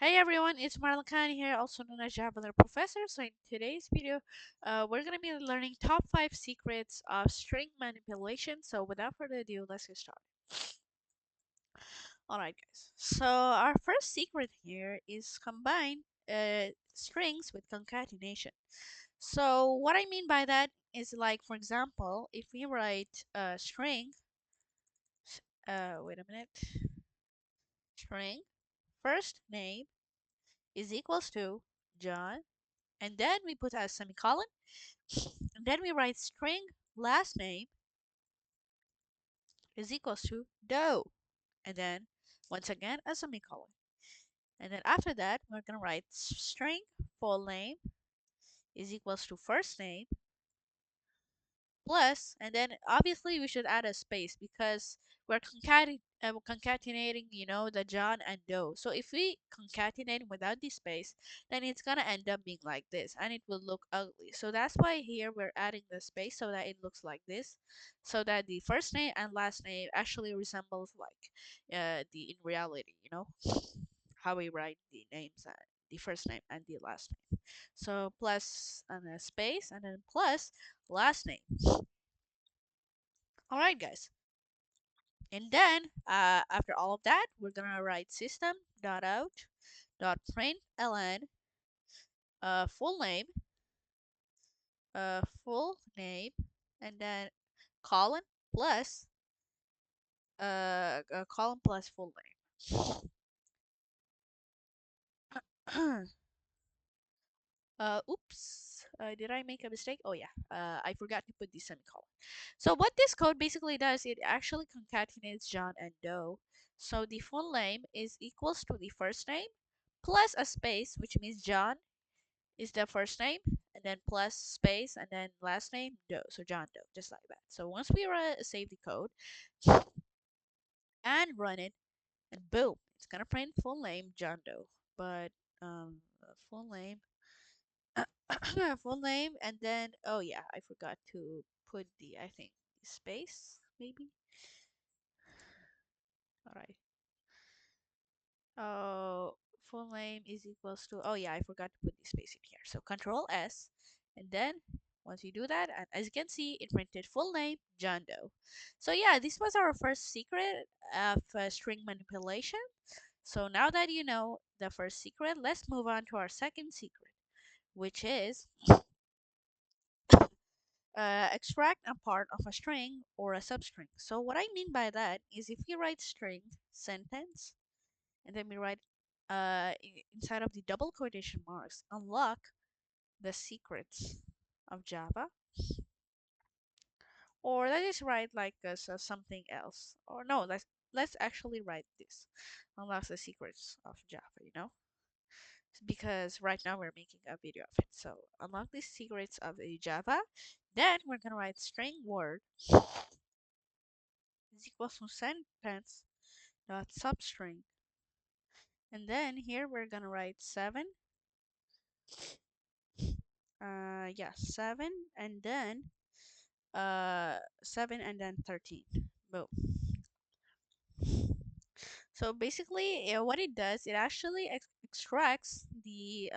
Hey everyone, it's Marlon Khan here, also known as Javelin Professor. So in today's video, we're gonna be learning top 5 secrets of string manipulation. So without further ado, let's get started. Alright guys, so our first secret here is combine strings with concatenation. So what I mean by that is like, for example, if we write a string, wait a minute, string, first name is equals to John, and then we put a semicolon, and then we write string last name is equals to Doe, and then once again a semicolon, and then after that we're gonna write string full name is equals to first name plus, and then obviously we should add a space because we're concatenating, the John and Doe. So if we concatenate without the space, then it's gonna end up being like this, and it will look ugly. So that's why here we're adding the space so that it looks like this, so that the first name and last name actually resembles like the in reality, how we write the names, the first name and the last name. So plus and a space and then plus last name. All right, guys. And then after all of that, we're gonna write system dot out dot print ln full name, full name, and then colon plus colon plus full name. Oops. Did I make a mistake? Oh yeah. I forgot to put the semicolon. So what this code basically does, it actually concatenates John and Doe. So the full name is equals to the first name plus a space, which means John is the first name, and then plus space, and then last name Doe. So John Doe, just like that. So once we save the code and run it, and boom, it's gonna print full name John Doe. But full name full name, and then oh yeah, I forgot to put the, I think, space maybe. All right. Oh, full name is equals to, oh yeah, I forgot to put the space in here. So Control S, and then once you do that, and as you can see, it printed full name John Doe. So yeah, this was our first secret of string manipulation. So now that you know the first secret, let's move on to our second secret, which is extract a part of a string or a substring. So what I mean by that is if we write string sentence and then we write inside of the double quotation marks unlock the secrets of Java, or let's just write like something else, or no, let's actually write this unlocks the secrets of Java, because right now we're making a video of it. So unlock the secrets of a Java, then we're gonna write string word is equals to sentence dot substring, and then here we're gonna write 7, yeah, 7, and then 7 and then 13. Boom. So basically what it does, it actually extracts the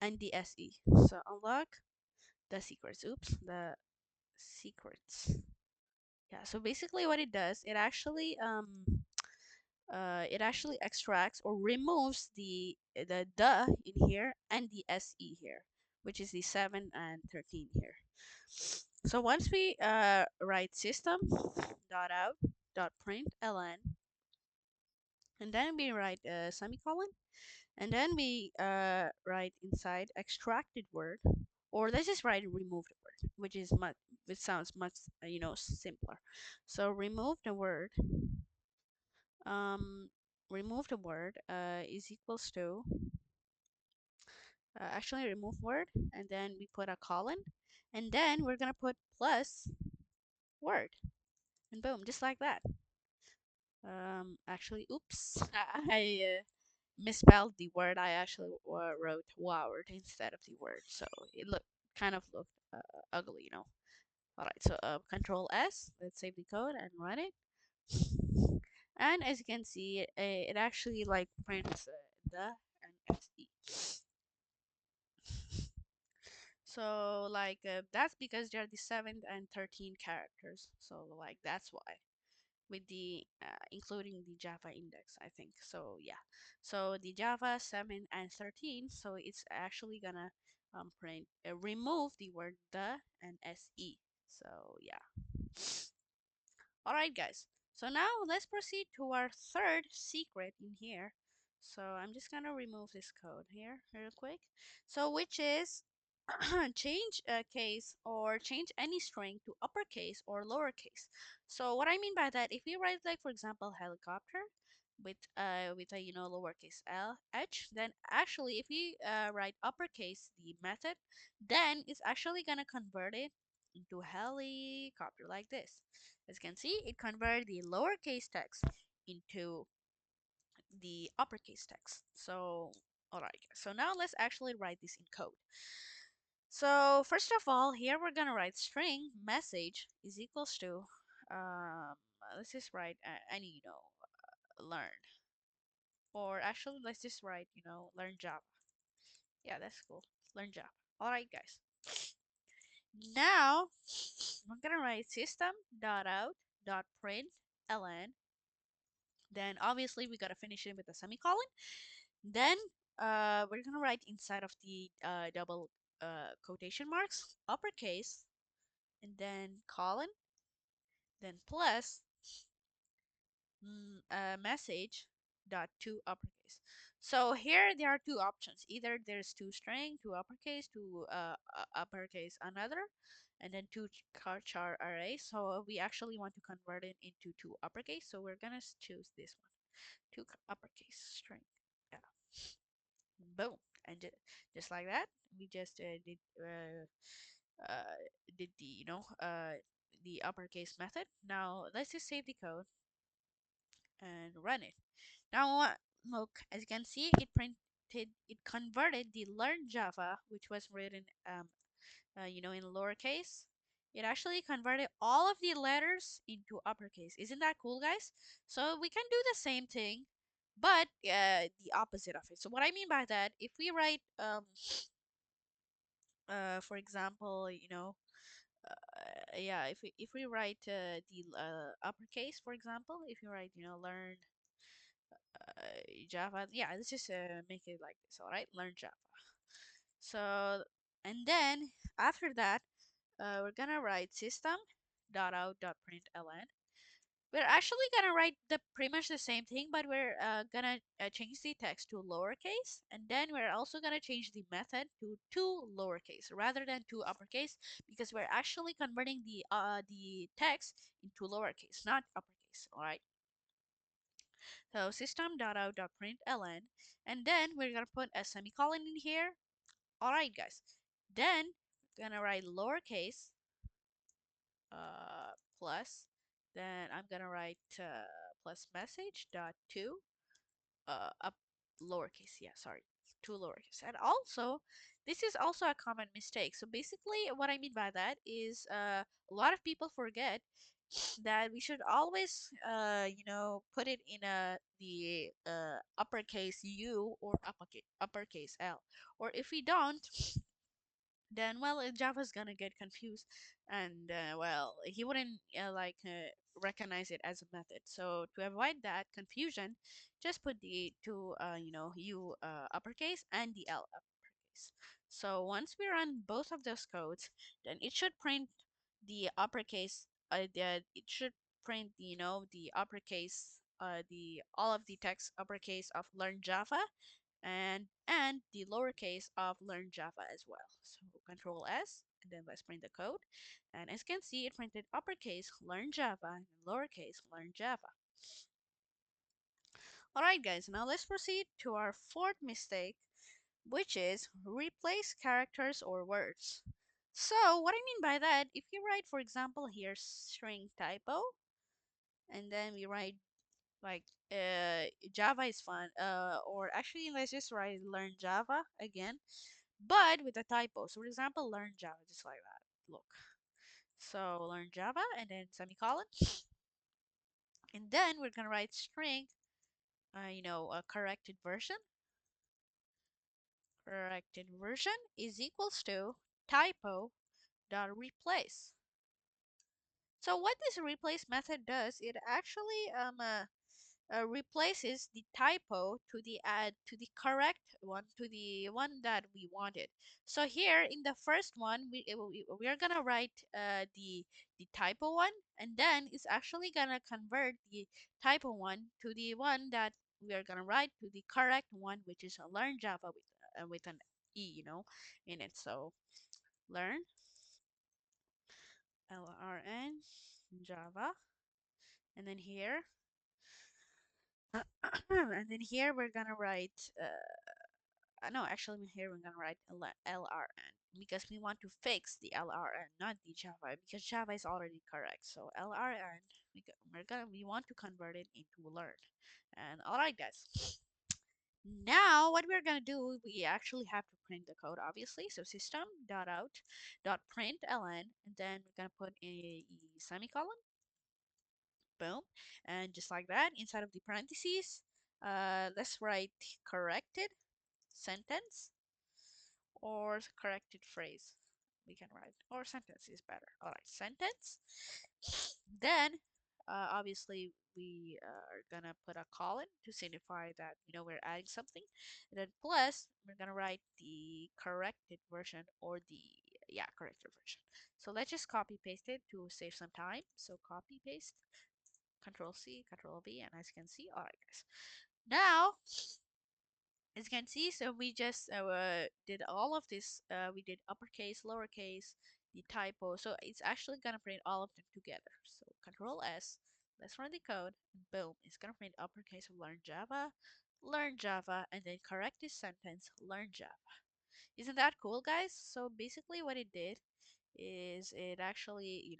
and the se. So unlock the secrets. Oops, the secrets. Yeah, so basically what it does, it actually extracts or removes the in here and the se here, which is the 7 and 13 here. So once we write system dot out dot print ln, and then we write a semicolon, and then we write inside extracted word, or let's just write removed word, which sounds much simpler. So um remove the word is equals to actually remove word, and then we put a colon, and then we're gonna put plus word, and boom, just like that. Actually, oops, I misspelled the word. I actually wrote word instead of the word, so it looked ugly. All right, so Control S. Let's save the code and run it. And as you can see, it actually like prints the and se. So like that's because they're the 7th and 13 characters. So like that's why with the including the Java index, I think. So yeah. So the Java 7 and 13. So it's actually gonna print remove the word the and se. So yeah. All right, guys. So now let's proceed to our third secret in here. So I'm just gonna remove this code here real quick. So which is change a case or change any string to uppercase or lowercase. So what I mean by that, if we write like for example helicopter with a lowercase l h, then actually if we write uppercase the method, then it's actually gonna convert it into helicopter like this. As you can see, it converted the lowercase text into the uppercase text. So, alright, so now let's actually write this in code. So, first of all, here we're gonna write string message is equals to, um, let's just write any, learn. Or actually, let's just write, learn Java. Yeah, that's cool. Learn Java. Alright, guys. Now, we're gonna write system.out.println. Then obviously we gotta finish it with a semicolon. Then we're gonna write inside of the double quotation marks uppercase, and then colon, then plus message dot to uppercase. So here there are two options. Either there's two string, two uppercase, two uppercase another, and then two char array. So we actually want to convert it into two uppercase. So we're gonna choose this one, two uppercase string. Yeah. Boom. And just like that, we just uh, did the uppercase method. Now let's just save the code and run it. Now look, as you can see, it converted the learn Java, which was written in lowercase. It actually converted all of the letters into uppercase. Isn't that cool, guys? So we can do the same thing, but the opposite of it. So what I mean by that, if we write for example, yeah, if we write the uppercase, for example, if you write learn Java, yeah, let's just make it like this. All right, learn Java. So and then after that, we're gonna write system.out.println. We're actually gonna write the pretty much the same thing, but we're gonna change the text to lowercase, and then we're also gonna change the method to two lowercase rather than two uppercase, because we're actually converting the text into lowercase, not uppercase. All right. So system.out.println, and then we're gonna put a semicolon in here. All right, guys. Then we're gonna write lowercase plus. Then I'm gonna write plus message dot to up lowercase. Yeah, sorry, two lowercase. And also, this is also a common mistake. So basically, what I mean by that is a lot of people forget that we should always put it in the uppercase U or uppercase L. Or if we don't, then well Java's gonna get confused, and well he wouldn't recognize it as a method. So to avoid that confusion, just put the two U uppercase and the L uppercase. So once we run both of those codes, then it should print the uppercase it should print the uppercase the all of the text uppercase of learn Java, and the lowercase of learn Java as well. So Control S, and then let's print the code. And as you can see, it printed uppercase learn Java and lowercase learn Java. Alright guys, now let's proceed to our fourth mistake, which is replace characters or words. So what I mean by that, if you write for example here string typo, and then we write like Java is fun, or actually let's just write learn Java again, but with a typo. So for example, learn Java, just like that. Look. So learn Java and then semicolon. And then we're gonna write string, a corrected version is equals to typo dot replace. So what this replace method does, it actually replaces the typo to the correct one, to the one that we wanted. So here in the first one, we are gonna write the typo one, and then it's actually gonna convert the typo one to the one that we are gonna write to the correct one, which is learn Java with an e, in it. So learn LRN Java, and then here. And then here we're gonna write no, actually here we're gonna write LRN because we want to fix the LRN, not the Java, because Java is already correct. So LRN, we want to convert it into learn. And all right, guys. Now what we're gonna do, we actually have to print the code, obviously. So system.out.println, and then we're gonna put a semicolon. Boom, and just like that, inside of the parentheses, let's write corrected sentence or corrected phrase. We can write, or sentence is better. All right, sentence. Then obviously we are gonna put a colon to signify that we're adding something, and then plus we're gonna write the corrected version, or the corrected version. So let's just copy paste it to save some time. So copy paste, Control C, Control V, and as you can see, all right, guys. Now as you can see, so we just did all of this. We did uppercase, lowercase, the typo. So it's actually gonna print all of them together. So Control S, let's run the code, and boom, it's gonna print uppercase of learn Java, and then correct this sentence, learn Java. Isn't that cool, guys? So basically, what it did is it actually,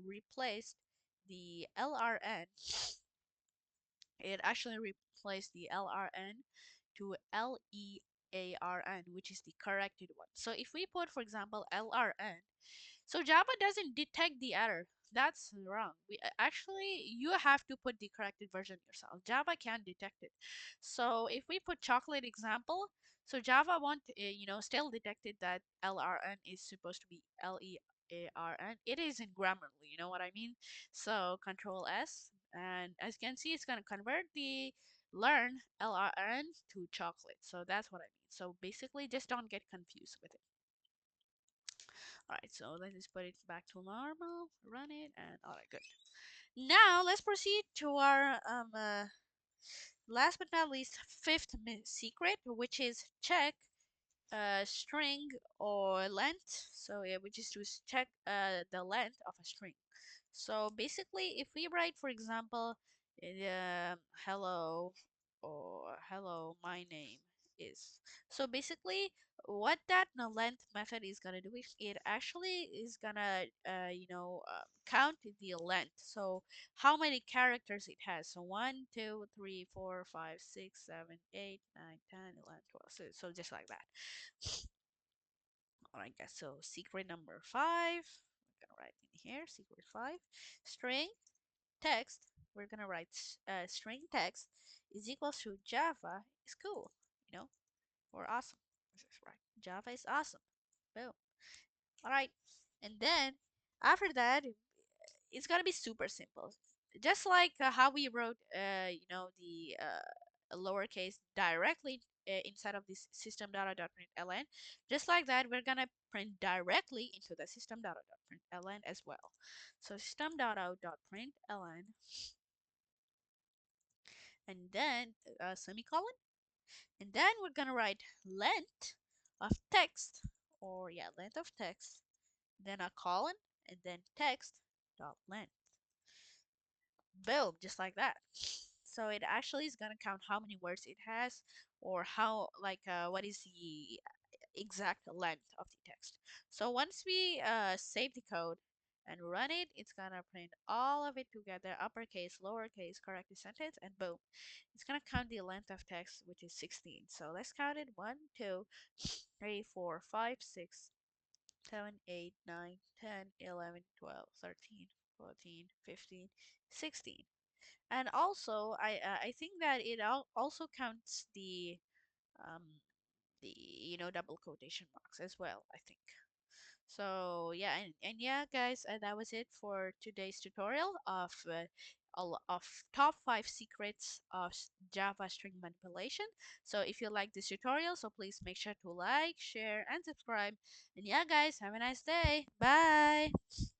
replaced the LRN. It actually replaced the LRN to LEARN, which is the corrected one. So if we put, for example, LRN, so Java doesn't detect the error. That's wrong. Actually, you have to put the corrected version yourself. Java can't detect it. So if we put chocolate example, so Java won't, still detected that LRN is supposed to be LEARN. It is in Grammarly, you know what I mean? So Control S, and as you can see, it's gonna convert the learn LRN to chocolate. So that's what I mean. So basically, just don't get confused with it. Alright, so let's just put it back to normal, run it, and alright, good. Now let's proceed to our last but not least fifth secret, which is check string or length. So yeah, which is to check the length of a string. So basically, if we write, for example, hello, or hello, my name is. So basically, what that length method is gonna do is it actually is gonna, count the length. So how many characters it has. So 1, 2, 3, 4, 5, 6, 7, 8, 9, 10, 11, 12. So just like that. Alright, guys. So secret number 5. I'm gonna write in here, secret 5. String text, we're gonna write string text is equals to Java is cool, or awesome. This is right. Java is awesome. Boom. All right, and then after that, it's gonna be super simple, just like how we wrote, the lowercase directly inside of this system.out.println. Just like that, we're gonna print directly into the system.out.println as well. So system.out.println, and then a semicolon, and then we're gonna write length of text, or length of text, then a colon, and then text dot length. Boom, just like that. So it actually is gonna count how many words it has, or how, like, what is the exact length of the text. So once we save the code and run it, it's gonna print all of it together, uppercase, lowercase, correct the sentence, and boom, it's gonna count the length of text, which is 16. So let's count it: 1, 2, 3, 4, 5, 6, 7, 8, 9, 10, 11, 12, 13, 14, 15, 16. And also, I think that it also counts the double quotation marks as well, I think. So yeah, and yeah, guys, that was it for today's tutorial of top 5 secrets of Java string manipulation. So if you like this tutorial, so please make sure to like, share, and subscribe. And yeah, guys, have a nice day. Bye.